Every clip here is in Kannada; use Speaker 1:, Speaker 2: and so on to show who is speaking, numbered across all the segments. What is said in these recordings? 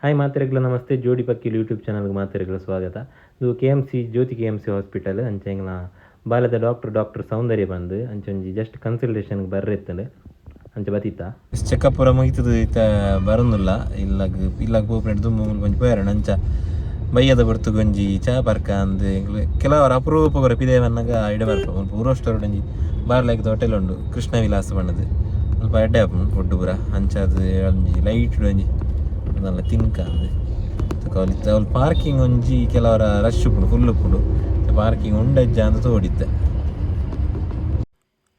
Speaker 1: ಹಾಯ್ ಮಾತೆರೆಗ್ಲ ನಮಸ್ತೆ ಜೋಡಿ ಪಕ್ಕಿಲ್ ಯೂಟ್ಯೂಬ್ ಚಾನಲ್ಗೆ ಮಾತೆರೆಗ್ಲ ಸ್ವಾಗತ. ಇದು KMC ಜ್ಯೋತಿ KMC ಹಾಸ್ಪಿಟಲ್ ಅಂಚೆಂಗ್ಲ ಬಾಲದ ಡಾಕ್ಟರ್ ಸೌಂದರ್ಯ ಬಂದು ಅಂಚೊಂಜಿ ಜಸ್ಟ್ ಕನ್ಸಲ್ಟೇಷನ್ಗೆ ಬರ್ರೆತ್ತಂಡು ಅಂಚೆ ಬತ್ತಿತ್ತ ಚೆಕಪ್ ಪೂರ ಮುಗಿತದ ಇತ್ತ ಬರೋದಿಲ್ಲ ಇಲ್ಲಾಗ ಪೋಪೆಂಡು ತುಂಬ ಕೊಂಚ ಪೋಯಾರಣ ಅಂಚ ಬೈಯದ ಬರ್ತು ಗೊಂಜಿ ಚಾ ಬರ್ಕ ಅಂದು ಕೆಲವರು ಅಪರೂಪ ಕೊರ ಪಿದೇವನ್ನಾಗ ಇಡ ಬರ್ಪ ಒಂದು ಪೂರೋಷ್ಟರು ಒಂಜಿ ಬಾರ್ಲಾಯ್ಕದ ಹೋಟೆಲ್ ಉಂಡು ಕೃಷ್ಣ ವಿಲಾಸ ಬಣ್ಣದು ಸ್ವಲ್ಪ ಎಡ್ಡೆ ಫುಡ್ ಪೂರ ಅಂಚದು ಒಂಜಿ ಲೈಟ್ ಒಂಜಿ ಅದೆಲ್ಲ ತಿನ್ಕ ಅಂದು ಅವ್ರು ಪಾರ್ಕಿಂಗ್ ಒಂಜಿ ಕೆಲವರ ರಶ್ ಉಪ್ಪುಂಡು ಫುಲ್ ಉಪ್ಪುಂಡು ಪಾರ್ಕಿಂಗ್ ಉಂಡಜ್ಜ ಅಂತ ತೋಡಿತ್ತೆ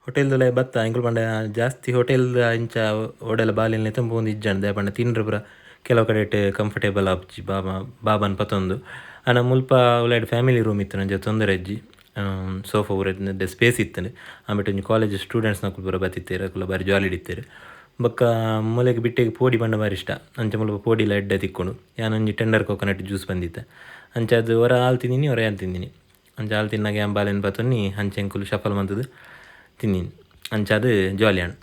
Speaker 1: ಹೋಟೆಲ್ದಲ್ಲ ಬತ್ತ ಎಂಕುಲು ಪಂಡ ಜಾಸ್ತಿ ಹೋಟೆಲ್ ಇಂಚ ಓಡೆಲ್ಲ ಬಾಲಿನ ತುಂಬ ಒಂದು ಇಜ್ಜಂಡು ಪಂಡ ತಿನ್ರೆ ಪೂರ ಕೆಲವು ಕಡೆ ಕಂಫರ್ಟೇಬಲ್ ಆಪ್ಜಿ ಬಾಬನ್ ಪತ್ತೊಂದು ಅಣ್ಣ ಮುಲ್ಪ ಒಳ್ಳೆ ಫ್ಯಾಮಿಲಿ ರೂಮ್ ಇತ್ತು ನಂಗೆ ತೊಂದರೆ ಅಜ್ಜಿ ಸೋಫಾ ಊರ ಸ್ಪೇಸ್ ಇತ್ತು ಆಮೇಲೆ ಒಂಜಿ ಕಾಲೇಜ್ ಸ್ಟೂಡೆಂಟ್ಸ್ ನಕುಲು ಪೂರ ಬತ್ತಿತ್ತೇರು ಅಕುಲ ಬಾರಿ ಜಾಲಿ ಇಡಿತ್ತೇರು ಬೊಕ್ಕ ಮೂಲೆಗೆ ಬಿಟ್ಟೆಗೆ ಪೋಡಿ ಬಣ್ಣ ಬಾರಿ ಇಷ್ಟ ಅಂಚೆ ಮುಲ್ಪ ಪೋಡಿಲ ಎಡ್ಡೆ ತಿಕ್ಕೊಂಡು ಯಾನೊಂಜಿ ಟೆಂಡರ್ ಕೋಕೋನಟ್ ಜ್ಯೂಸ್ ಬಂದಿತ್ತೆ ಅಂಚೆ ಅದು ಹೊರ ಹಾಲು ತಿಂದಿನಿ ಹೊರ ಹಾಲು ತಿಂದಿನಿ ಅಂಚೆ ಹಾಲು ತಿನ್ನಾಗ ಬಾಲೆನ್ ಪತ್ತೊನ್ನಿ ಅಂಚೆ ಎಂಕುಲು ಶಫಲ್ ಮಂತದ್ದು ತಿಂದಿನಿ ಅಂಚೆ ಅದು ಜಾಲಿ ಹಣ್ಣು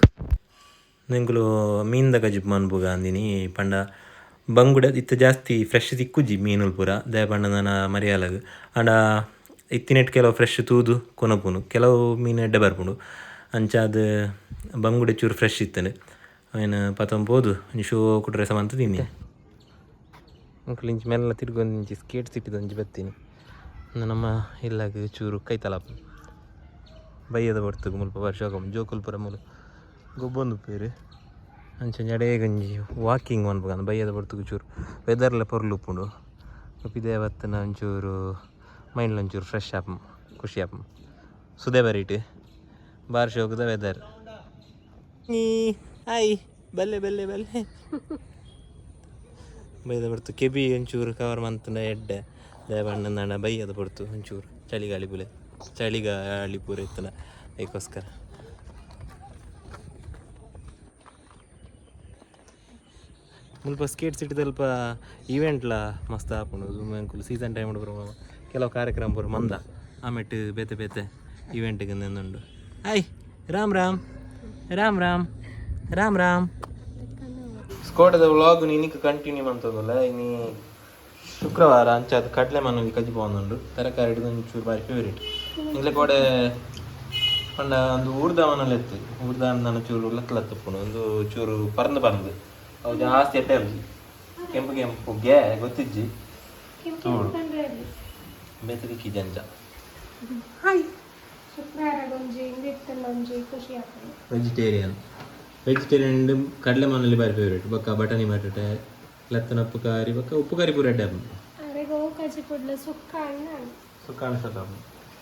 Speaker 1: ಎಂಕುಲು ಮೀನ್ದ ಗಜಿಪ್ ಮನ್ಪುಗ ಅಂದಿನಿ ಪಂಡ ಬಂಗುಡ ಇತ್ತು ಜಾಸ್ತಿ ಫ್ರೆಶ್ ತಿಕ್ಕುಜಿ ಮೀನುಲ್ ಪೂರ ದಯ ಪಂಡ ನನ್ನ ಮರಿಯಾಲಗ್ ಆಂಡ ಇತ್ತಿನೆಟ್ಟು ಕೆಲವು ಫ್ರೆಶ್ ತೂದು ಕೊನಪುನು ಕೆಲವು ಮೀನು ಎಡ್ಡೆ ಬರ್ಪುಂಡು ಅಂಚೆ ಅದು ಬಂಗುಡೆ ಚೂರು ಫ್ರೆಶ್ ಇತ್ತಂಡು ಅವನು ಪತ್ತೊಂಬೋದು ಶೋ ಕುಟ್ರೆ ಸಮ ಅಂತ ತಿನ್ನಿ ಅಂಕಲ್ ಇಂಚು ಮೆಲ್ಲ ತಿರ್ಗೊಂದು ಇಂಚಿ ಸ್ಕೇಟ್ ಸಿಟ್ಟಿದ್ದು ಒಂಜಿ ಬತ್ತೀನಿ ನಮ್ಮ ಇಲ್ಲಾಗ ಚೂರು ಕೈತಲಾಪ ಬೈಯದ ಬರ್ತದೆ ಮುಲ್ಪ ವರ್ಷ ಜೋಕುಲ್ ಪುರ ಮೂಲ ಗೊಬ್ಬೊಂದು ಪೇರು ಅಂಚೆ ಜಡೇ ಗಂಜಿ ವಾಕಿಂಗ್ ಅನ್ಬೇಕಂದು ಬೈಯದ ಬರ್ತಗೆ ಚೂರು ವೆದರ್ಲ ಪೊರ್ಲು ಉಪ್ಪುಂಡು ಇದೇ ಬತ್ತನ ಒಂಚೂರು ಮೈಂಡ್ಲ ಒಂಚೂರು ಫ್ರೆಶ್ ಆಪ್ ಖುಷಿ ಆಪ್ ಸುದೇ ಬರೀಟ್ ಬಾರ್ ಶೋಕದ ವೆದರ್ ಹಾಯ್ ಬಲ್ಲೆ ಬಲ್ಲೆ ಬಲ್ಲೆ ಬೈಯದ ಬರ್ತು ಕೆಬಿ ಒಂಚೂರು ಕವರ್ ಮಂತನ ಎಡ್ಡೆ ದಯಬಣ್ಣ ಬೈಯದ ಬರ್ತು ಒಂಚೂರು ಚಳಿಗಾಳಿ ಪೂರ ಇತ್ತನ ಅದಕ್ಕೋಸ್ಕರ ಮುಲ್ಪ ಸ್ಕೇಟ್ ಸಿಟಿ ಸ್ವಲ್ಪ ಈವೆಂಟ್ಲ ಮಸ್ತ್ ಹಾಕೊಂಡು ಅಂಕುಲು ಸೀಸನ್ ಟೈಮ್ ಬರೋ ಕೆಲವು ಕಾರ್ಯಕ್ರಮ ಬರೋ ಮಂದ ಆಮೆಟ್ಟು ಬೇತೆ ಬೇತೆ ಈವೆಂಟಿಗೆ ನೆನ್ನುಂಡು ಹಾಯ್ ರಾಮ್ ರಾಮ್ ರಾಮ್ ರಾಮ್ ರಾಮ್ ರಾಮ್ ಸ್ಕೋಟದ ವ್ಲಾಗ್ ನೀನಿಕ್ಕೆ ಕಂಟಿನ್ಯೂ ಮಾಡ್ತದಲ್ಲ ಇನ್ನು ಶುಕ್ರವಾರ ಅಂಚಾದ ಕಡಲೆ ಮಣ್ಣಲ್ಲಿ ಕಜ್ಜಿ ಬಂದುಂಡು ತರಕಾರಿ ಹಿಡಿದು ಒಂಚೂರು ಬಾರಿ ಫೇವ್ರೇಟ್ ಇಲ್ಲ ಕೋಡೆ ಪಂಡ ಒಂದು ಊರ್ದವನಲ್ಲಿ ಎತ್ತು ಊರ್ದ ನನ್ನ ಚೂರು ಲತ್ತಪ್ಪುಂಡು ಒಂದು ಚೂರು ಪರಂದು ಅವು ಜಾಸ್ತಿ ಎಟ್ಟೆ ಅಲ್ಜಿ ಕೆಂಪು ಗ್ಯಾ ಗೊತ್ತಿಜ್ಜಿ ತೂಳು ಬೇತದಿಕ್ಕಿ ಜಂಜ ವೆಜಿಟೇರಿಯನ್ ಕಡಲೆ ಮಣ್ಣಲ್ಲಿ ಬಾರಿ ಫೇವ್ರೇಟ್ ಬೊಕ್ಕ ಬಟಾಣಿ ಬಟಾಟೆ ಲತ್ತನ ಉಪ್ಪು ಕಾರಿ ಪೂರ ಎಡ್ಡೆ ಸುಕ್ಕ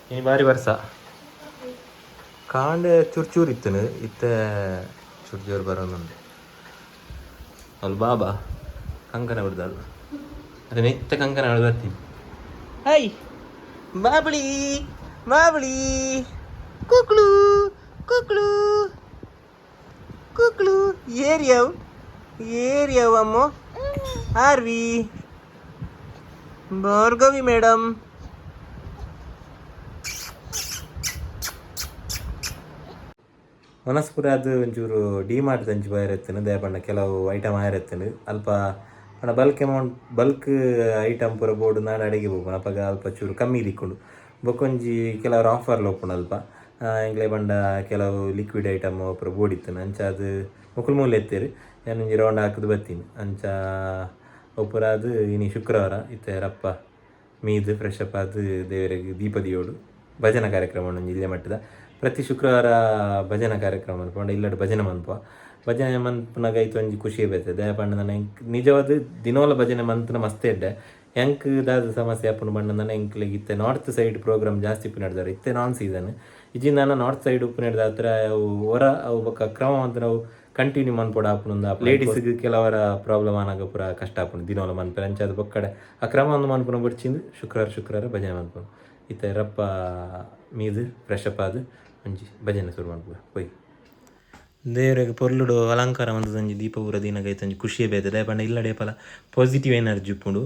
Speaker 1: ಇನ್ನು ಬಾರಿ ವರ್ಷ ಕಾಂಡೆ ಚೂರು ಇತ್ತನು ಇತ್ತೆ ಚೂರು ಜೋರು ಬರೋನುಂಟು ಅಲ್ಲಿ ಬಾಬಾ ಕಂಕನ ಬಿಡ್ದಲ್ಲ ಅದೇ ಇತ್ತ ಕಂಕನ ಹೊಡೆದು ಬರ್ತೀನಿ ಹಾಯ್ ಬಾಬಳಿ ಬಾಬಳಿ ಕುಕ್ಳು ಕುಕ್ಳು ಕುಕ್ಳು ಏರಿಯವ್ ಅಮ್ಮ ಆರ್ವಿ ಭಾರ್ಗವಿ ಮೇಡಮ್ ಮನಸ್ಪುರ ಅದು ಒಂಚೂರು ಡಿಮಾರ್ಟ್ ಅಂಚು ಬಾಯಿರತ್ತನು ದಯಪಣ್ಣ ಕೆಲವು ಐಟಮ್ ಆಯಿರತ್ತನು ಅಲ್ಪ ಪಣ ಬಲ್ಕ್ ಐಟಮ್ ಪೂರ ಬೋರ್ಡು ನಾಡು ಅಡಿಗೆ ಹೋಗೋಣ ಅಪ್ಪಾಗ ಅಲ್ಪ ಚೂರು ಕಮ್ಮಿ ದಿಕ್ಕೊಂಡು ಬೊಕ್ಕೊಂಜಿ ಕೆಲವರು ಆಫರ್ಲು ಒಪ್ಪುಂಡು ಅಲ್ಪ ಇಂಗ್ಲೇ ಬಂಡ ಕೆಲವು ಲಿಕ್ವಿಡ್ ಐಟಮ್ ಪೂರ ಬೋರ್ಡಿತ್ತನು ಅಂಚ ಅದು ಮುಕುಲ್ ಮೂಲೆ ಎತ್ತೇರು ನಾನೊಂಜಿ ರೌಂಡ್ ಹಾಕಿದ್ದು ಬರ್ತೀನಿ ಅಂಚ ಒಪ್ಪುರ ಅದು ಇನ್ನು ಶುಕ್ರವಾರ ಇತ್ತೆ ರಪ್ಪ ಮೀದು ಫ್ರೆಶ್ ಅಪ್ ಅದು ದೇವರಿಗೆ ದೀಪದಿಯೋಡು ಭಜನಾ ಕಾರ್ಯಕ್ರಮ ಒಂಜಿ ಇಲ್ಲೇ ಮಟ್ಟದ ಪ್ರತಿ ಶುಕ್ರವಾರ ಭಜನಾ ಕಾರ್ಯಕ್ರಮ ಅನ್ಪಂಡ ಇಲ್ಲಡು ಭಜನೆ ಭಜನೆ ಮನ್ಪುನಾಗ ಐತು ಒಂಜಿ ಖುಷಿ ಬರ್ತದೆ ದಯಪಂಡ ನನ್ನ ನಿಜವಾದ ದಿನೋಲ ಭಜನೆ ಮಂತನ ಮಸ್ತ್ ಎಡ್ಡೆ ಎಂಕ್ ದಾದ ಸಮಸ್ಯೆ ಅಪ್ಪನ ಬಣ್ಣ ನನ್ನ ಎಂಕ್ಲಿಗೆ ಇತ್ತೆ ನಾರ್ತ್ ಸೈಡ್ ಪ್ರೋಗ್ರಾಮ್ ಜಾಸ್ತಿ ಉಪ್ಪು ನಡೆದಾರೆ ಇತ್ತೆ ನಾನ್ ಸೀಸನ್ ಇಜಿಂದ ನಾನು ನಾರ್ತ್ ಸೈಡ್ ಉಪ್ಪು ನಡೆದ ಹತ್ರ ಅವು ಹೊರ ಅವು ಬೊಕ್ಕ ಕ್ರಮ ಅಂತ ನಾವು ಕಂಟಿನ್ಯೂ ಮನ್ಪೋಡು ಆಪುನೊಂದು ಲೇಡೀಸ್ಗೆ ಕೆಲವರ ಪ್ರಾಬ್ಲಮ್ ಆನಾಗ ಪೂರ ಕಷ್ಟ ಆಪುಂಡು ದಿನೋಲ ಮನ್ಪರೆ ಅಂಚಾದ ಬೊಕ್ಕಡೆ ಆ ಕ್ರಮ ಒಂದು ಮನ್ಪುನ ಬಿಡ್ಚಿಂದು ಶುಕ್ರವಾರ ಭಜನೆ ಮನ್ಪುನು ಇತ್ತೆ ರಪ್ಪ ಮೀದು ಫ್ರೆಶ್ ಅಪ್ ಆದು ಒಂಜಿ ಭಜನೆ ಶುರು ಮಾಡ್ಬೋದು ಹೋಯ್ ದೇವ್ರಿಗೆ ಪೊರ್ಲುಡು ಅಲಂಕಾರ ಮಂತುದಂಜಿ ದೀಪ ಪೂರ ದಿನಗೈತಂಜಿ ಖುಷಿಯೇ ಬೇತೆ ಪಂಡ ಇಲ್ಲಡೆ ಪಲ ಪಾಸಿಟಿವ್ ಎನರ್ಜಿ ಉಪ್ಪುಂಡು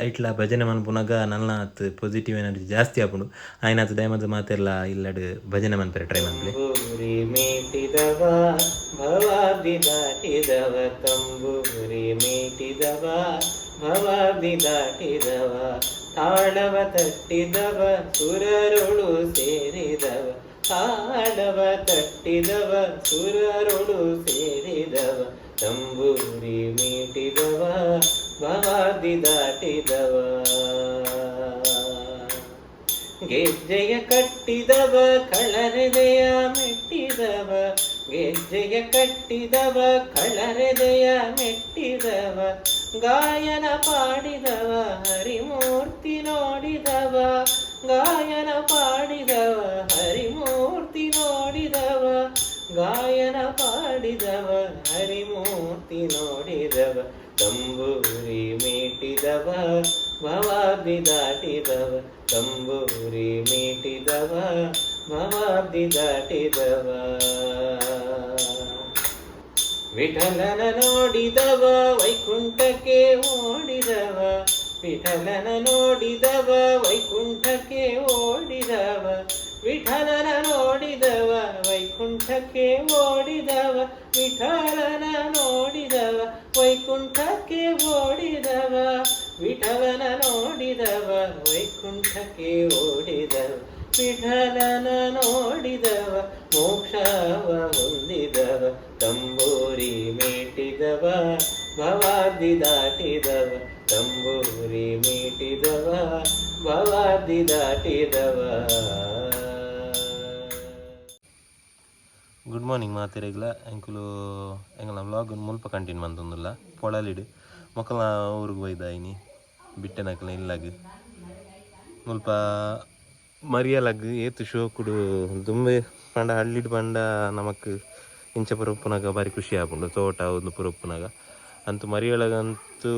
Speaker 1: ಐಟ್ಲ ಭಜನೆ ಮನ್ಪುನಗ ನಲ್ನಾತ್ ಪಾಸಿಟಿವ್ ಎನರ್ಜಿ ಜಾಸ್ತಿ ಆಪುಂಡು ಆಯ್ನಾತ್ ದಯಮದ ಮಾತೆಲ್ಲ ಇಲ್ಲಡ್ ಭಜನೆ ಮನ್ಪೆರೆ ಟ್ರೈ ಮನ್ಪಲೆ. ತಂಬೂರಿ ಮೀಟಿದವ ಭವಾಬ್ದಿ ದಾಟಿದವ ತಂಬೂರಿ ಮೀಟಿದವ ಭವಾಬ್ದಿ ದಾಟಿದವ ತಾಳವ ತಟ್ಟಿದವ ಸುರರುಳು ಸೇರಿದವ ತಾಳವ ತಟ್ಟಿದವ ಸುರರುಳು ಸೇರಿದವ ತಂಬೂರಿ ಮೀಟಿದವ ಭವಾಬ್ದಿ ದಾಟಿದವ ಗೆಜ್ಜೆಯ ಕಟ್ಟಿದವ ಕಳರೆದೆಯ ಮೆಟ್ಟಿದವ ಗೆಜ್ಜೆಯ ಕಟ್ಟಿದವ ಕಳರೆದೆಯ ಮೆಟ್ಟಿದವ ಗಾಯನ ಪಾಡಿದವ ಹರಿಮೂರ್ತಿ ನೋಡಿದವ ಗಾಯನ ಪಾಡಿದವ ಹರಿಮೂರ್ತಿ ನೋಡಿದವ ಗಾಯನ ಪಾಡಿದವ ಹರಿಮೂರ್ತಿ ನೋಡಿದವ ತಂಬೂರಿ ಮೀಟಿದವ ಭವಾಬ್ದಿ ದಾಟಿದವ ತಂಬೂರಿ ಮೀಟಿದವ ಭವಾಬ್ದಿ ದಾಟಿದವ ವಿಠಲನ ನೋಡಿದವ ವೈಕುಂಠಕ್ಕೆ ಓಡಿದವ ವಿಠಲನ ನೋಡಿದವ ವೈಕುಂಠಕ್ಕೆ ಓಡಿದವ ವಿಠಲನ ನೋಡಿದವ ವೈಕುಂಠಕ್ಕೆ ಓಡಿದವ ವಿಠಲನ ನೋಡಿದವ ವೈಕುಂಠಕ್ಕೆ ಓಡಿದವ ವಿಠಲನ ನೋಡಿದವ ವೈಕುಂಠಕ್ಕೆ ಓಡಿದವ ವಿಠಲನ ನೋಡಿದವ ಮೋಕ್ಷವ ಹೊಂದಿದವ ತಂಬೂರಿ ಮೀಟಿದವ ಭವಾಬ್ದಿ ದಾಟಿದವ ತಂಬೂರಿ ಮೀಟಿದವ ಭವಾಬ್ದಿ ದಾಟಿದವ. ಗುಡ್ ಮಾರ್ನಿಂಗ್ ಮಾತೆರೆಗ್ಲ ಎಂಕುಲು ಎಂಗಲ ವ್ಲಾಗ್ ಮುಲ್ಪ ಕಂಟಿನ್ಯೂ ಮಂತೊಂದುಲ್ಲ ಪೊಳಲಿಡು ಮೊಕಲ ಊರಿಗೆ ಒಯ್ದಾಯಿನಿ ಬಿಟ್ಟೆನಕಲ ಇಲ್ಲಾಗ ಮುಲ್ಪ ಮರಿಯಲಗ್ ಏತು ಶೋಕುಡು ದುಂಬೆ ಪಂಡ ಹಳ್ಳಿಡು ಪಂಡ ನಮಕ್ ಇಂಚ ಪುರಪ್ಪುನಾಗ ಬಾರಿ ಖುಷಿ ಆಪುಂಡು ತೋಟ ಒಂದು ಪುರಪ್ಪುನಾಗ ಅಂತೂ ಮರಿಯೊಳಗಂತೂ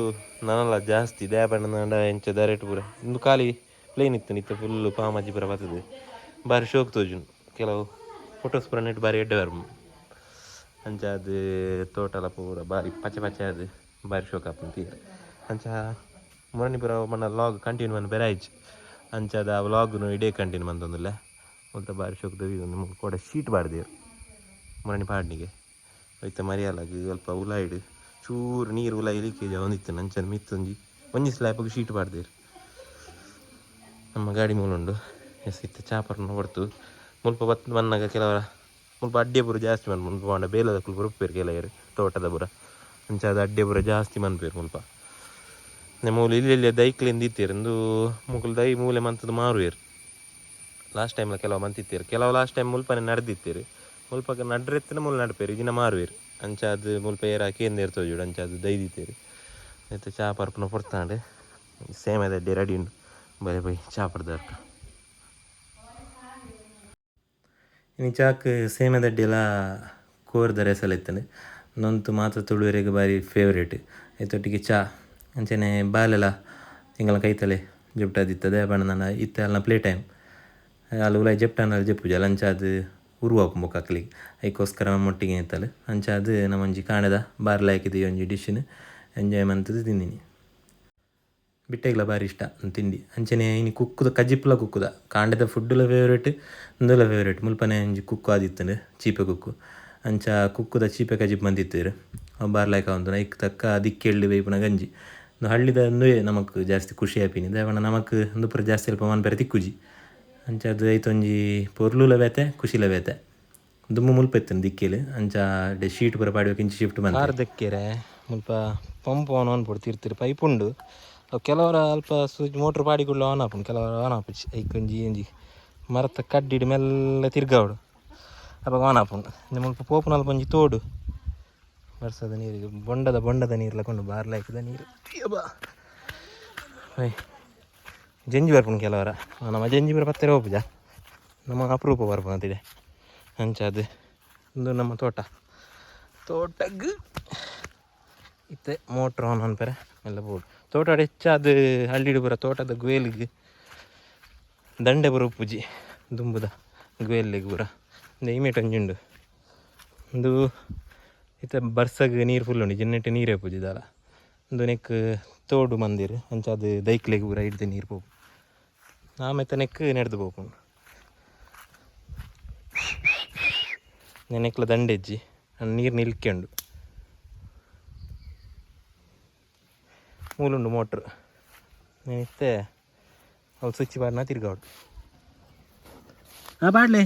Speaker 1: ನನಲ್ಲ ಜಾಸ್ತಿ ದ್ಯಾ ಪಂಡ ಎಂಚ ದರೆಟ್ ಪೂರ ಒಂದು ಖಾಲಿ ಪ್ಲೇನ್ ಇತ್ತು ಫುಲ್ಲು ಪಾಮಜ್ಜಿ ಪೂರ ಬರ್ತದೆ ಬಾರಿ ಶೋಕ್ ತೋಜುಂಡು ಕೆಲವು ಫೋಟೋಸ್ ಪೂರ ನೆಟ್ ಬಾರಿ ಎಡ್ಡೆ ಬರ್ಮ ಅಂಚ ಅದು ತೋಟಲ ಪೂರ ಬಾರಿ ಪಚ್ಚೆ ಪಚ್ಚೆ ಅದು ಬಾರಿ ಶೋಕ್ ಆಪುಂಡು ತೀರ ಅಂಚ ಮೊನ್ನೆ ಪೂರ ಮಣ್ಣ ವ್ಲಾಗ್ ಕಂಟಿನ್ಯೂ ಮನ್ ಬೆರಾಯ್ಚು ಅಂಚದ ಆ ವ್ಲಾಗ್ನು ಇಡೇ ಕಂಟಿನ್ಯೂ ಮಂತೊಂದುಲ್ಲ ಮುಲ್ತ ಬಾರಿ ಶೋಕ್ ದೊರಿದು ನಿಮ್ಗೆ ಕೂಡ ಶೀಟ್ ಬಾಡ್ದೇವ್ರು ಮೊನ್ನೆ ಪಾಡ್ನಿಗೆ ಹೋಯ್ತ ಮರಿಯಲಾಗಿ ಸ್ವಲ್ಪ ಉಲಾಯಿಡು ಚೂರು ನೀರು ಉಲಾಯಿ ಲೀಕೇಜ್ ಒಂದಿತ್ತು ನಂಚನ ಮಿತ್ತೊಂಜಿ ಒಂಜಿ ಸ್ಲ್ಯಾಪಿಗೆ ಶೀಟ್ ಬಾಡ್ದೇರು ನಮ್ಮ ಗಾಡಿ ಮೂಲುಂಡು ಎಸಿತ್ತು ಚಾಪರ್ನ ಹೊಡ್ತು ಮುಲ್ಪ ಬತ್ ಮನ್ನಾಗ ಕೆಲವರ ಮುಲ್ಪ ಅಡ್ಡೆ ಪೂರ ಜಾಸ್ತಿ ಮನ್ ಮುಲ್ಪ ಮಾಡ ಬೇಲದ ಕುಲ್ಪ ರುಪ್ಪೇರು ಕೆಲವರು ತೋಟದ ಪೂರ ಅಂಚಾದ ಅಡ್ಡೆ ಪೂರ ಜಾಸ್ತಿ ಮನ್ಪೇರು ಮುಲ್ಪ ಮೂಲೆ ಇಲ್ಲಿ ದೈಕ್ಲಿಂದ ಇತ್ತೀರು ಒಂದು ಮುಗುಲು ದೈ ಮೂಲೆ ಮಂತದ್ದು ಮಾರುವೇರು ಲಾಸ್ಟ್ ಟೈಮ್ಲ ಕೆಲವು ಮಂತಿತ್ತೀರು ಕೆಲವು ಲಾಸ್ಟ್ ಟೈಮ್ ಮುಲ್ಪನೆ ನಡೆದಿತ್ತೀರು ಮುಲ್ಪಕ್ಕೆ ನಡ್ರೆತ್ತಿನ ಮೂಲ ನಡ್ಪೇರು ಇದನ್ನ ಮಾರುವೇರು ಅಂಚಾದ ಮುಲ್ಪ ಏರ ಕೇಂದ್ರ ಇರ್ತವೆ ಜೋಡು ಅಂಚಾದ ದೈದಿತ್ತೀರು ಆಯ್ತು ಚಾಪರ್ಪನ ಪೊಡ್ತಾಂಡು ಸೇಮ್ ಅದಡ್ಡೆ ರೆಡಿ ಉಂಡು ಬರೀ ಬೈ ಚಾಪರ್ದರ್ಕ ಇನ್ನು ಚಾಕ್ ಸೇಮೆದಡ್ಡಿಯೆಲ್ಲ ಕೋರ್ದ ರೆಸಲ್ ಇತ್ತಂಡೆ ನೊಂತು ಮಾತ್ರ ತುಳುವರೆಗೆ ಬಾರಿ ಫೇವ್ರೇಟ್ ಐತೊಟ್ಟಿಗೆ ಚಾ ಅಂಚನೆ ಬಾಲೆಲ್ಲ ತಿಂಗಳ ಕೈತಲೆ ಜಪ್ಟಾದಿತ್ತದ ಬಣ್ಣ ನನ್ನ ಇತ್ತ ಅಲ್ಲ ಪ್ಲೇ ಟೈಮ್ ಅಲ್ಲಿ ಉಲಾಯಿ ಜಪ್ಟಾನ ಜಪ್ಪುಜ ಲಂಚ ಅದು ಉರುವಾಕು ಅಕ್ಲಿಗೆ ಅದಕ್ಕೋಸ್ಕರ ಮೊಟ್ಟಿಗೆ ಇತ್ತಲ್ಲ ಅಂಚ ಅದು ನಮ್ಮೊಂಜಿ ಕಾಣದ ಬಾರ್ಲಾಕಿದ್ದು ಒಂಜಿ ಡಿಶ್ನ ಎಂಜಾಯ್ ಮಂತದ್ದು ತಿಂದಿನಿ ಬಿಟ್ಟೆಗ್ಲ ಬಾರಿ ಇಷ್ಟ ತಿಂಡಿ ಅಂಚನೆ ಇನ್ನು ಕುಕ್ಕುದ ಕಜ್ಜಿಪ್ಪುಲ ಕುಕ್ಕುದ ಕಾಂಡದ ಫುಡ್ಡುಲ ಫೇವ್ರೇಟ್ ಇಂದುಲ ಫೇವ್ರೇಟ್ ಮುಲ್ಪನೆ ಒಂಜಿ ಕುಕ್ಕು ಆದಿತ್ತಂಡು ಚೀಪೆ ಕುಕ್ಕು ಅಂಚ ಕುಕ್ಕುದ ಚೀಪೆ ಕಜ್ಜಿಪ್ಪು ಮಂತಿತ್ತೇರು ಬಾರ್ಲಾಯ್ಕ ಒಂದು ಐಕ್ ತಕ್ಕ ದಿಕ್ಕೆಳ್ಳಿ ವೈಪುನ ಗಂಜಿ ಒಂದು ಹಳ್ಳಿದ ಒಂದು ನಮಕ್ ಜಾಸ್ತಿ ಖುಷಿ ಆಪಿನಿ ದೇವಣ್ಣ ನಮಕ್ ಒಂದು ಪುರ ಜಾಸ್ತಿ ಅಲ್ಪ ಮನ್ಪೆರೆ ತಿಕ್ಕುಜಿ ಅಂಚ ಅದು ಐತೊಂಜಿ ಪೊರ್ಲುಲ ಬೇತೆ ಖುಷಿಲ ಬೇತೆ ದುಮ್ಮು ಮುಲ್ಪ ಇತ್ತನು ದಿಕ್ಕೇಲಿ ಅಂಚ ಶೀಟ್ ಪೂರ ಪಾಡ್ಬೇಕು ಇಂಚಿ ಶಿಫ್ಟ್ ಬಂದು ದಕ್ಕೆರೆ ಮುಲ್ಪ ಪಂಪ್ ಆನ್ ಆನ್ಪೊಡು ಪೈಪ್ ಉಂಡು ಕೆಲವರ ಅಲ್ಪ ಸ್ವಿಚ್ ಮೋಟ್ರ್ ಪಾಡಿಗಳು ಆನ್ ಆಪುಂಡು ಕೆಲವರ ಆನ್ ಆಪುಜಿ ಐಕೊಂಜಿ ಒಂಜಿ ಮರತ ಕಡ್ಡಿಡು ಮೆಲ್ಲ ತಿರ್ಗಾವಡು ಅವಾಗ ಆನ್ ಆಪುಂಡು ಮುಲ್ಪ ಪೋಪುನ ಒಂಜಿ ತೋಡು ವರ್ಷದ ನೀರಿಗೆ ಬೊಂಡದ ನೀರ್ಲಕೊಂಡು ಬಾರ್ಲಾಯ್ಕದ ನೀರು ಜಂಜಿ ಬರ್ಪುಂಡು ಕೆಲವರ ನಮ್ಮ ಜಂಜಿ ಬರ ಪತ್ತೆರೆ ಹೋಗುಜ ನಮ್ಮ ಅಪರೂಪ ಬರ್ಪುನ ಅಂತಿದೆ ಅಂಚದು ಒಂದು ನಮ್ಮ ತೋಟಗ್ ಇತ್ತೆ ಮೋಟ್ರ್ ಆನ್ ಅನ್ಪೆರೆ ಎಲ್ಲ ಬೋಡು ತೋಟ ಹೆಚ್ಚಾದ ಹಳ್ಳಿಡು ಪೂರ ತೋಟದ ಗುವೇಲಿಗೆ ದಂಡೆ ಪೂರ ಉಪ್ಪುಜಿ ದುಂಬುದ ಗುವೇಲಿಗೆ ಪೂರ ಒಂದು ಇಮೇಟ್ ಒಂಜುಂಡು ಒಂದು ಇತ್ತ ಬರ್ಸಗ್ ನೀರು ಫುಲ್ ಉಂಡು ಜಿನ್ನೆಟ್ಟು ನೀರೇ ಪೂಜಿದಲ್ಲ ಒಂದು ನೆಕ್ ತೋಡು ಮಂದಿರ್ ಅಂಚಾದ ದೈಕ್ಲೆಗ್ ಪೂರ ಹಿಡ್ದು ನೀರು ಪೋಪು ಆಮೇಲೆ ನೆಕ್ ನೆಡ್ದು ಪೋಪು ನೆನೆಕ್ಲ ದಂಡೆಜ್ಜಿ ನೀರು ನಿಲ್ಕೊಂಡು ಮೂಲುಂಡು ಮೋಟ್ರ್ ನೆನಿತ್ತೆ ಅವ್ರು ಸ್ವಿಚ್ ಬಾರ್ನ ತಿರ್ಗಾಡು ಬಾಡ್ಲೆ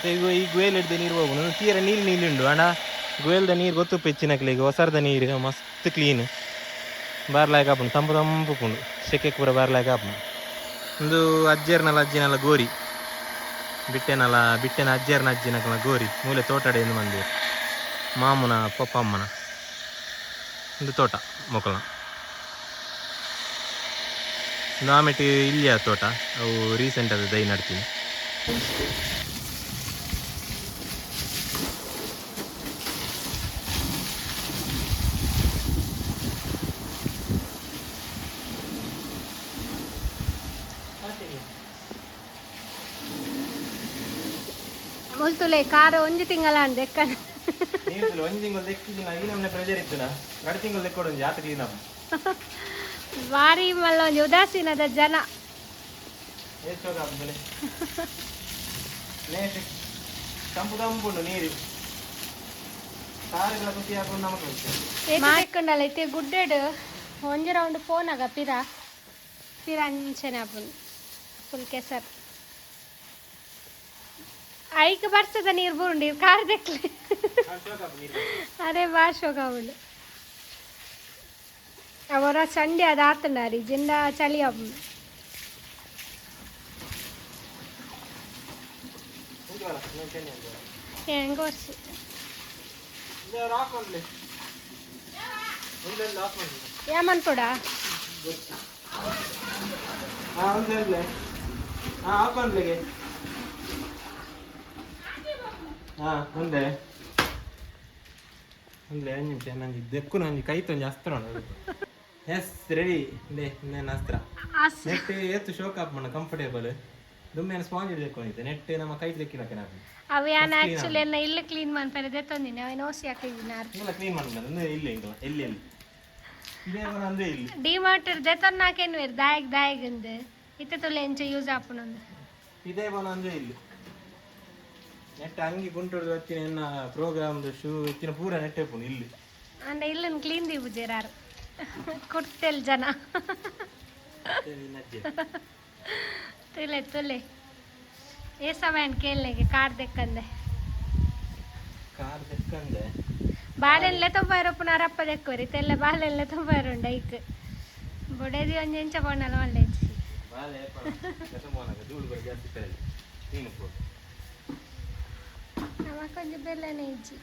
Speaker 1: ಈಗ ಈ ಗೋಯಲ್ ಹಿಡ್ದು ನೀರು ಹೋಗು ತೀರ ನೀರುಂಡು ಅಣ್ಣ ಗೋಯಲ್ದ ನೀರು ಗೊತ್ತು ಪೆಚ್ಚಿನಕ್ಲೆ ಈಗ ಹೊಸರ್ದ ನೀರು ಮಸ್ತ್ ಕ್ಲೀನ್ ಬಾರ್ಲಾಯ್ಕ ಹಾಪುಂಡು ತಂಪು ತಂಪುಂಡು ಸೆಕೆಗೆ ಪೂರ ಬಾರ್ಲಾಯ್ಕ ಹಾಪುಂಡು ಒಂದು ಅಜ್ಜಿನಲ್ಲ ಗೋರಿ ಬಿಟ್ಟೆನ ಅಜ್ಜೇರ್ನ ಅಜ್ಜಿನಕಲ ಗೋರಿ ಮೂಲೆ ತೋಟಡೆ ಎಂದು ಮಂದಿ ಮಾಮುನ ಪಪ್ಪ ಅಮ್ಮನ ಒಂದು ತೋಟ ಮೊಕ್ಕಳನ ಒಂದು ಆಮೇಲೆ ಇಲ್ಲಿಯ ತೋಟ ಅವು ರೀಸೆಂಟ್ ಅದು ದೈ ನಡ್ತೀನಿ
Speaker 2: ಮುಲ್ತುಲೆ ಕಾರು ಒಂಜಿ ತಿಂಗಳ ಅಂದೆಕ್ಕನ
Speaker 1: ನೀರು ಒಂಜಿ ತಿಂಗಳು ದೆಕ್ಕಿನ ಈ ನಮ್ಮನೆ ಪ್ರೆಜರ್ ಇತ್ತು ಎರಡು ತಿಂಗಳು ದೆಕ್ಕೊಡು ಜಾತ್ರೆ ನಮ್ಮ
Speaker 2: ವಾರಿ ಮಲ್ಲ ಒಂಜಿ ಉದಾಸೀನದ ಜನ
Speaker 1: ತಂಪು ತಂಪುಂಡು ನೀರು ಕಾರುಗಳ ಖುಷಿ ಹಾಕೊಂಡು ನಮಗೆ
Speaker 2: ಮಾಡ್ಕೊಂಡಲ್ಲ ಐತೆ ಗುಡ್ಡೆಡು ಒಂಜಿ ರೌಂಡ್ ಫೋನ್ ಆಗ ಪಿರ ಅಂಚನೆ ಹಾಪುಂಡು ಫುಲ್ ಕೆಸರ್ ಐಕ್ ಬರ್ತದ ನೀರು ಬುರುಂಡು ಕಾರ್ ದೆಕ್ಲೆ ಅದೇ ಭಾಳ ಶೋಕ ಉಂಡು ಅವರ ಸಂಡೆ ಅದು ಆತಂಡಾರಿ ಜಿಂದ ಚಳಿ ಹಬ್ಬ ಹೆಂಗ ವರ್ಷ ఏమనుకోడ
Speaker 1: ఉందే ఉందే నిమిష ನಂಗೆ ದೆಕ್ಕು ನಂಗೆ ಕೈ ತೊಂದು ಅಸ್ತ್ರ ಎಸ್ ರೆಡಿ ಲೇ ಇನ್ನೇನು ಅಸ್ತ್ರ ನೆಟ್ ಎತ್ತು ಶೋಕ್ ಆಪ್ ಮಾಡ ಕಂಫರ್ಟೇಬಲ್ ದುಮ್ಮೇನ ಸ್ಪಾಂಜ್ ಹಿಡ್ಕೊಂಡಿದ್ದೆ ನೆಟ್ ನಮ್ಮ ಕೈ ಲೆಕ್ಕಿನಕ್ಕೆ ನಾನು
Speaker 2: ಅವು ಯಾನ ಆಕ್ಚುಲಿ ಎನ್ನ ಇಲ್ಲ ಕ್ಲೀನ್ ಮಾಡ್ತಾರೆ ದೆತ್ತೊಂದಿನಿ ಅವ ನೋಸಿ ಹಾಕಿದ್ದೀನಿ
Speaker 1: ಇಲ್ಲ ಕ್ಲೀನ್ ಮಾಡ್ತಾರೆ ಅಂದ್ರೆ ಇಲ್ಲ ಇಲ್ಲ ಎಲ್ಲಿ ಎಲ್ಲಿ ಇದೇ ಅಂದ್ರೆ ಇಲ್ಲಿ
Speaker 2: ಡಿಮಾರ್ಟ್ ದೆತ್ತೊನ್ನ ಹಾಕೇನು ವೇರ್ ದಾಯಿಗ್ ಅಂದೆ ಇತ್ತೆ ತೊಲೆ ಎಂಚ ಯೂಸ್ ಆಪುನೊಂದು
Speaker 1: ಇದೇ ಬನ ಅಂದ್ರೆ ಇಲ್ಲಿ ನೆಟ್ ಅಂಗಿ ಗುಂಟುಡು వచ్చిన ಎನ್ನ ಪ್ರೋಗ್ರಾಮ್ದು ಶೂ ಇತ್ತಿನ ಪೂರ ನೆಟ್ ಹಾಪುನು ಇಲ್ಲಿ
Speaker 2: ಅಂದ ಇಲ್ಲನ್ ಕ್ಲೀನ್ ದಿ ಬುಜೆರಾರು ಕೊಡ್ತೆಲ್ ಜನ ತುಲೆ ತುಲೆ ఏ సమయానికి కేళ్ళకి కార్ దెక్కందే ಬಾಳೆಲ್ಲ ತೊಂಬಾರು ಪುನಃ ರಪ್ಪ ದೆಕ್ಕೋರಿ ತೆಲ್ಲ ಬಾಳೆಲ್ಲ ತೊಂಬಾರು ಐಕ್ ಬೊಡೆದಿ ಒಂಜಿ ಎಂಚ ಕೊಂಡಲ್ಲ ಒಳ್ಳೆ ನಮ ಕೊಂಚ ಬೆಲ್ಲನೆ ಇಜ್ಜಿ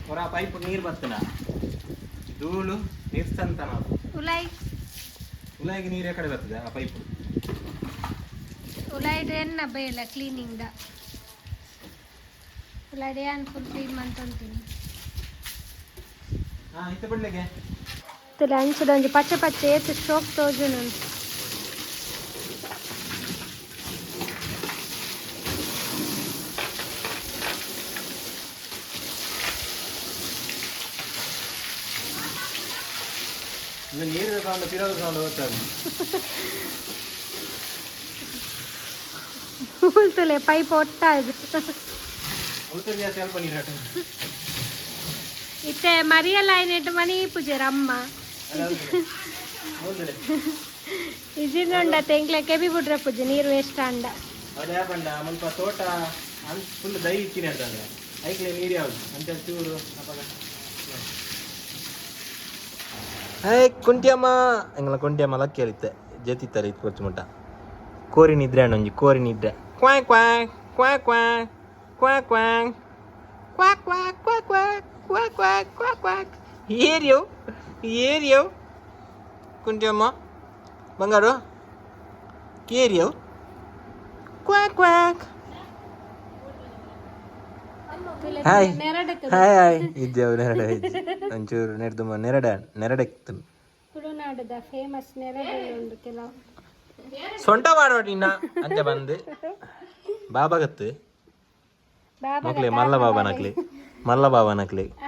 Speaker 1: ಹೊರ ಪೈಪ್ ನೀರು ಬರ್ತನ ಧೂಳು ನಿರ್ಸಂತ ನಾವು ಉಲಾಯಿಗೆ ನೀರು ಕಡೆ ಬರ್ತದೆ ಆ ಪೈಪ್
Speaker 2: ಉಲಾಯಿದು ಎನ್ನ ಬೇಡ ಕ್ಲೀನಿಂಗ್ ದ ಉಲಾಯಿದು ಏನು ಫುಲ್ ಕ್ಲೀನ್ ಮಾಡ್ಕೊಂತೀನಿ
Speaker 1: ಇತ್ತ ಬಿಡ್ಲಿಕ್ಕೆ
Speaker 2: ತುಲೆ ಅಂಚದ ಒಂಜಿ ಪಚ್ಚೆ ಪಚ್ಚೆ ಏತು ಸ್ಟ್ರೋಕ್ ತೋಜುನು
Speaker 1: ನೀರು ಸೌಂಡ್ ತಿರೋದು ಸೌಂಡ್ ಹೋಗ್ತದೆ
Speaker 2: ಉಳ್ತಲೆ ಪೈಪ್ ಒಟ್ಟಾದು
Speaker 1: ಸ್ವಲ್ಪ ನೀರು
Speaker 2: ಇತ್ತೆ ಮರಿಯಲ್ಲ ನೆಟ್ಟು ಮನಿ ಪೂಜೆರ ಅಮ್ಮ ಇಜಿನುಂಡ ತೆಂಕ್ಲೆ ಕೆಬಿ ಬಿಡ್ರೆ ಪೂಜೆ ನೀರು ವೇಸ್ಟ್ ಅಂಡ
Speaker 1: ಅದೇ ಬಂಡ ಮುಲ್ಪ ತೋಟ ಫುಲ್ ದೈ ಇಕ್ಕಿನ ಇರ್ತದೆ ಐಕ್ಲೆ ನೀರು ಯಾವುದು ಅಂತ ಚೂರು ಕುಂಟಿಯಮ್ಮ ಎಂಗ್ಲ ಕುಂಟಿಯಮ್ಮ ಲಕ್ಕಿ ಹೇಳಿತ್ತೆ ಜತಿತ್ತಾರೆ ಇದು ಕೊಚ್ಚು ಮುಟ್ಟ ಕೋರಿ ನಿದ್ರೆ ಅಣ್ಣ ಒಂಜಿ ಕೋರಿ ನಿದ್ರೆ ಕ್ವಾಯ್ ಕ್ವಾಯ್ ಕ್ವಾಯ್ ಕ್ವಾಯ್ ಕ್ವಾಯ್ ಕ್ವಾಯ್ ಕ್ವಾಕ್ ಕ್ವಾಕ್ ಕ್ವಾಕ್ ಕ್ವಾಕ್ ಕ್ವಾಕ್ ಕ್ವಾಕ್ ಕ್ವಾಕ್ ಏರಿಯೋ ಕುಂಟಿಯಮ್ಮ ಬಂಗಾರು ಕೇರಿಯೋ ಕ್ವಾಕ್ ಕ್ವಾಕ್. ಹಾಯ್ ಹಾಯ್ ಹಾಯ್ ಇದ್ದೇವು ನೆರಡ ಹೆಜ್ಜೆ ಒಂಚೂರು ನೆರೆದು ನೆರಡೆಕ್ತು
Speaker 2: ತುಳುನಾಡದ ಫೇಮಸ್ ನೆರಡೆ ಉಂಟು ಕೆಲವು
Speaker 1: ಸೊಂಟ ಮಾಡೋಡಿ ಇನ್ನ ಅಂತೆ ಬಂದು ಬಾಬಾಗತ್ತು ಮಕ್ಳಿ ಮಲ್ಲ ಬಾಬನಕ್ಲಿ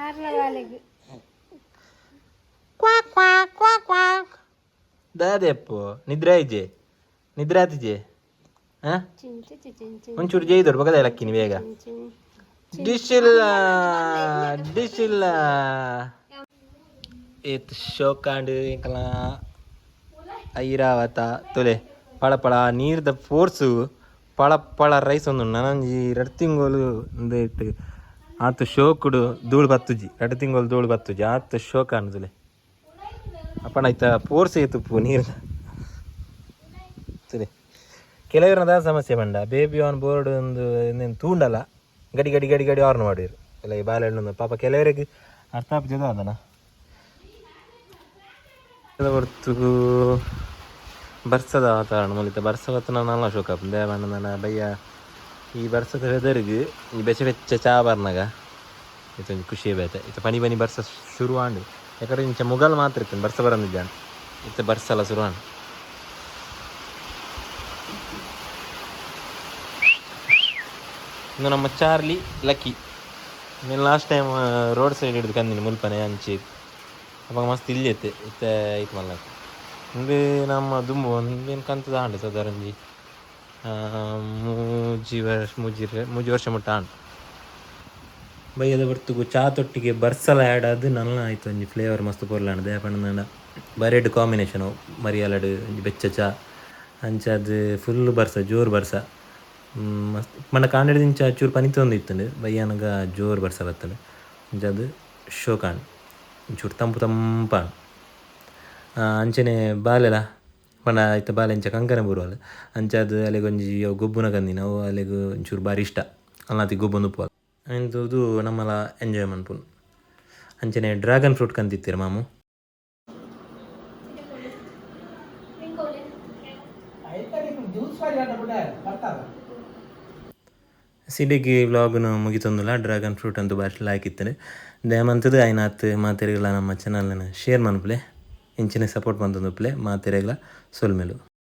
Speaker 2: ಆರ್ಲವಾಲೆಗೆ
Speaker 1: ಕ್ವಾಕ್ ಕ್ವಾಕ್ ಕ್ವಾಕ್ ಕ್ವಾಕ್ ದಾದೆಪ್ಪು ನಿದ್ರೆ ಆತಿಜೆ ಹಾ
Speaker 2: ಚಿಂಚಿ ಚಿಂಚಿ
Speaker 1: ಒಂಚೂರು ಜೈದವ್ರು ಬಗದ ಲಕ್ಕಿನಿ ಬೇಗ ಡಿಶ್ ಇಲ್ಲ ಏತ್ ಶೋಕಾಂಡ್ ಇಂಕಲ ಐರಾವತ ತೊಲೆ ಪಳ ನೀರ್ದ ಫೋರ್ಸು ಪಳ ರೈಸ್ ಒಂದು ನನಂಜಿ 2 ತಿಂಗಳು ಇಟ್ಟು ಆತು ಶೋಕುಡು ಧೂಳು ಬತ್ತುಜಿ 2 ತಿಂಗಳು ಧೂಳು ಬತ್ತುಜಿ ಆತು ಶೋಕಾಂಡ್ ತೊಲೆ ಅಪ್ಪಣ ಆಯ್ತ ಫೋರ್ಸ್ ಏತುಪ್ಪು ನೀರು ತೊಲೆ ಕೆಲವರದ ಸಮಸ್ಯೆ ಬಂಡ ಬೇಬಿ ಆನ್ ಬೋರ್ಡ್ ಒಂದು ಇನ್ನೇನು ತೂಂಡಲ್ಲ ಗಡಿ ಆರ್ನ್ ಮಾಡಿರು ಎಲ್ಲ ಈ ಬಾಳೆಹಣ್ಣು ಪಾಪ ಕೆಲವರಿಗೆ ಅರ್ಥ ಆಗ್ತದ ಅದನ್ನ ಹೊರತು ಬರ್ಸದ ವಾತಾವರಣ ಮೂಲಿತ ಬರ್ಸವತ್ತು ನಾನು ಶೋಕ ದೇವಣ್ಣ ನನ್ನ ಬಯ್ಯ ಈ ಬರ್ಸದ ವೆದರ್ಗೆ ಈ ಬೆಚ್ಚ ಚಾ ಬರ್ನಾಗ ಇತ್ತೊಂದು ಖುಷಿ ಬೇತೆ ಇತ್ತು ಪನಿ ಬರ್ಸ ಶುರು ಆಂಡು ಯಾಕಂದ್ರೆ ಇಂಚ ಮುಗಲ್ ಮಾತ್ರ ಇತ್ತು ಬರ್ಸ ಬರಂದಿದ್ದಾನೆ ಇತ್ತು ಬರ್ಸಲ್ಲ ಶುರು ಆಂಡು ಇನ್ನು ನಮ್ಮ ಚಾರ್ಲಿ ಲಕ್ಕಿ ನೀನು ಲಾಸ್ಟ್ ಟೈಮ್ ರೋಡ್ ಸೈಡ್ ಹಿಡಿದು ಕಂದಿನಿ ಮುಲ್ಪನೆ ಹಂಚಿ ಅವಾಗ ಮಸ್ತ್ ಇಲ್ಲಿ ಐತೆ ಐತೆ ಮಲ್ಲ ಇಂದು ನಮ್ಮ ದುಂಬು ಒಂದೇನು ಕಂತದ ಆಂಡು ಸದಾರಂಜಿ ಮೂಜಿ ವರ್ಷ ಮುಟ್ಟ ಆಂಡು ಬೈಯದ ಬರ್ತುಗು ಚಾ ತೊಟ್ಟಿಗೆ ಬರ್ಸಲ ಆ್ಯಡ್ ಅದು ನನ್ನ ಆಯ್ತು ಒಂಜಿ ಫ್ಲೇವರ್ ಮಸ್ತ್ ಪೊರ್ಲಾಂಡು ದೇಪಣ್ಣ ಬರೆಡ್ ಕಾಂಬಿನೇಷನು ಮರಿಯಾಲಡು ಒಂಜಿ ಬೆಚ್ಚ ಚಾ ಅಂಚದು ಫುಲ್ ಬರ್ಸ ಜೋರು ಬರ್ಸ ಮಸ್ತ್ ಮಣ್ಣ ಕಾಂಡಿಡಿಂಚ ಚೂರು ಪನಿ ತೊಂದಿತ್ತು ಬಯ್ಯನಗ ಜೋರು ಬರ್ಸ ಬರ್ತದೆ ಅದು ಶೋಕಾಂಡ್ ಒಂಚೂರು ತಂಪಾಂಡ್ ಅಂಚನೆ ಬಾಲೆಲ ಪಂಡ ಆಯ್ತು ಬಾಲೆ ಇಂಚ ಕಂಕನ ಬರುವಲ್ಲ ಅಂಚದು ಅಲ್ಲಿಗೆ ಒಂಜಿ ಅವು ಗೊಬ್ಬುನ ಕಂದಿನ ಅವು ಅಲ್ಲಿಗೆ ಒಂಚೂರು ಬಾರಿ ಇಷ್ಟ ಅಲ್ಲಾತಿ ಗೊಬ್ಬೊಂದು ಉಪ್ಪು ಅಂಥದ್ದು ನಮ್ಮಲ್ಲ ಎಂಜಾಯ್ ಮನ್ಪುನು ಅಂಚನೆ ಡ್ರ್ಯಾಗನ್ ಫ್ರೂಟ್ ಕಂತಿತ್ತೀರ ಮಾಮು ಸಿಡಿಗೆ ವ್ಲಾಗ್ನು ಮುಗಿತೊಂದುಲ್ಲ ಡ್ರ್ಯಾಗನ್ ಫ್ರೂಟ್ ಅಂತೂ ಭಾರಿ ಲಾಯ್ಕಿತ್ತನೆ ದಯಮಂತದ್ದು ಆಯ್ನಾತ್ ಮಾತೆರೆಗಳ ನಮ್ಮ ಚಾನಲ್ನ ಶೇರ್ ಮನ್ಪಲೆ ಇಂಚಿನ ಸಪೋರ್ಟ್ ಮಂತೊಂದುಪ್ಲೆ ಮಾತೆರೆಗಳ ಸೊಲ್ಮೆಲು